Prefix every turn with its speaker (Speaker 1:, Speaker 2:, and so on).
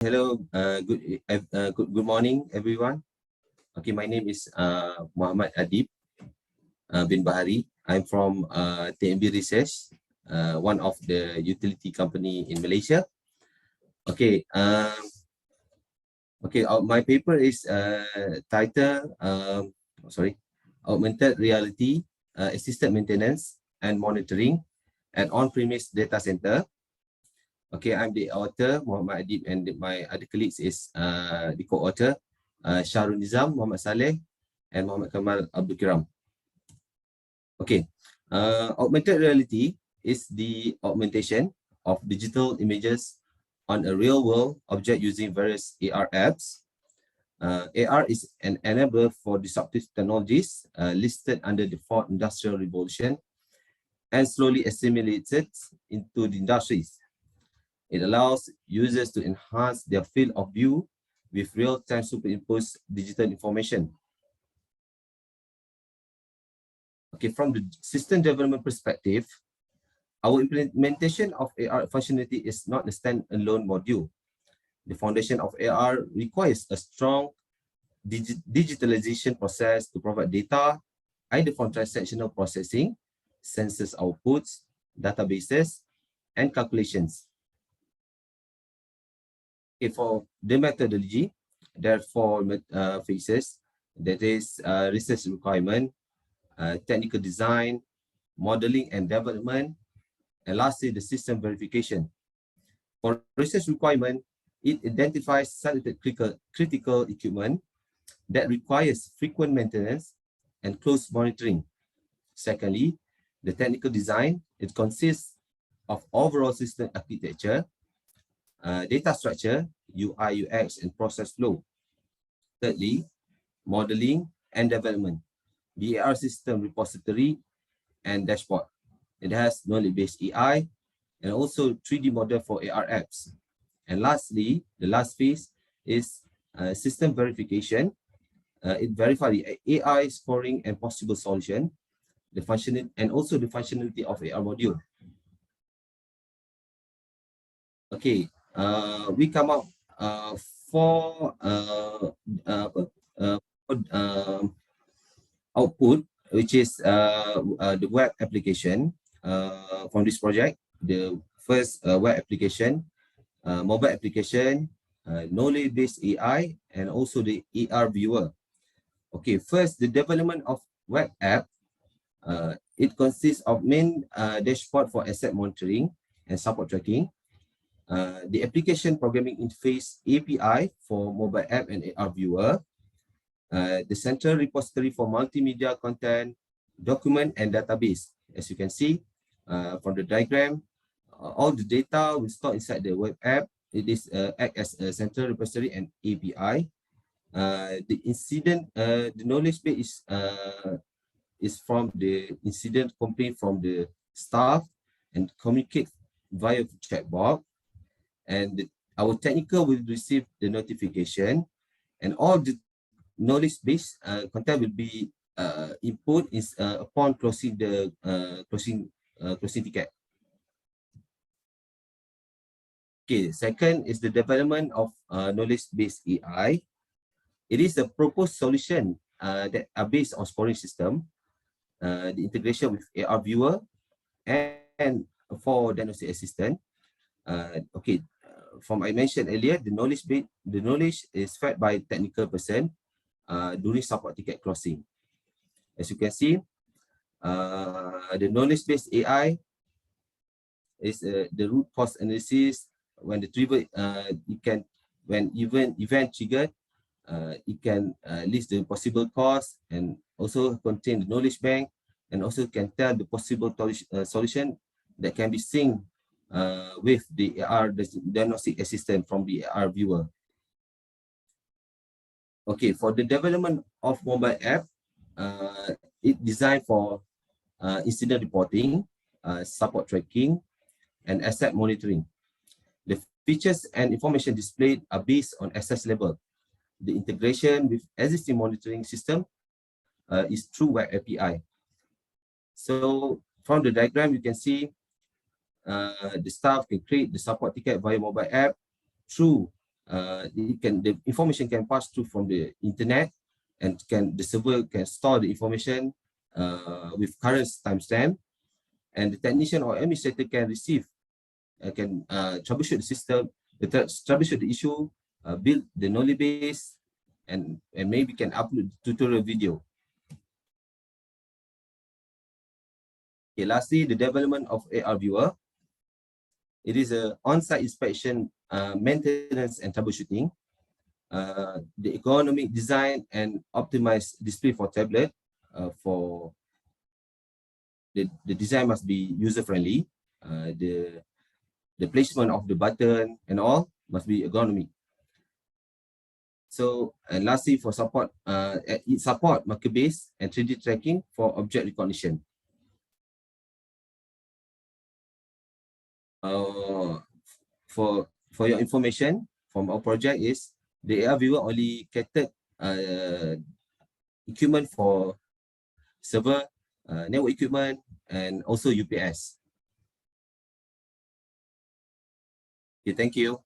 Speaker 1: Hello, good morning, everyone. Okay, my name is Muhamad Adib bin Bahari. I'm from TNBR Research, one of the utility company in Malaysia. Okay, my paper is titled, Augmented Reality, Assisted Maintenance and Monitoring at On-Premise Data Center. Okay, I'm the author, Muhammad Adib, and my other colleagues is the co-author, Shah, Runnizam, Muhammad Salleh, and Muhammad Kamal, Abdul Kiram. Okay, augmented reality is the augmentation of digital images on a real-world object using various AR apps. AR is an enabler for disruptive technologies listed under the Fourth Industrial Revolution and slowly assimilated into the industries. It allows users to enhance their field of view with real-time superimposed digital information. Okay, from the system development perspective, our implementation of AR functionality is not a standalone module. The foundation of AR requires a strong digitalization process to provide data, either from transactional processing, sensors outputs, databases, and calculations. Okay, for the methodology, there are four phases. That is research requirement, technical design, modeling and development, and lastly, the system verification. For research requirement, it identifies selected critical equipment that requires frequent maintenance and close monitoring. Secondly, the technical design, it consists of overall system architecture, data structure, UI, UX, and process flow. Thirdly, modeling and development, the AR system repository and dashboard. It has knowledge-based AI and also 3D model for AR apps. And lastly, the last phase is system verification. It verifies the AI scoring and possible solution, the function, and also the functionality of AR module. Okay, we come up four output, which is the web application from this project. The first web application, mobile application, knowledge-based AI, and also the AR viewer. Okay, first, the development of web app. It consists of main dashboard for asset monitoring and support tracking, the application programming interface API for mobile app and AR viewer, the central repository for multimedia content, document, and database. As you can see from the diagram, all the data will store inside the web app. It is act as a central repository and API. The incident, the knowledge base is from the incident complaint from the staff and communicate via chatbot. And our technical will receive the notification, and all the knowledge-based content will be input is upon closing the closing ticket. Okay, second is the development of knowledge-based AI. It is a proposed solution that are based on scoring system, the integration with AR viewer, and for diagnostic assistant. Okay, from I mentioned earlier, the knowledge is fed by technical person during support ticket closing. As you can see, the knowledge-based AI is the root cause analysis. When the trigger, it can, when event triggered, it can list the possible cause and also contain the knowledge bank, and also can tell the possible solution that can be synced with the AR diagnostic assistant from the AR viewer. Okay, for the development of mobile app, it designed for incident reporting, support tracking, and asset monitoring. The features and information displayed are based on access level. The integration with existing monitoring system is through web API. So from the diagram, you can see the staff can create the support ticket via mobile app through the information can pass through from the internet, and the server can store the information with current timestamp, and the technician or administrator can receive, can troubleshoot the system, troubleshoot the issue, build the knowledge base, and maybe can upload tutorial video. Okay, lastly, the development of AR viewer. It is an on-site inspection, maintenance, and troubleshooting. The ergonomic design and optimized display for tablet. For the design must be user-friendly. The placement of the button and all must be ergonomic. So, and lastly, for support, it support marker-based and 3D tracking for object recognition. For your information, from our project is the AR viewer only catered equipment for server, network equipment, and also UPS. Okay, thank you.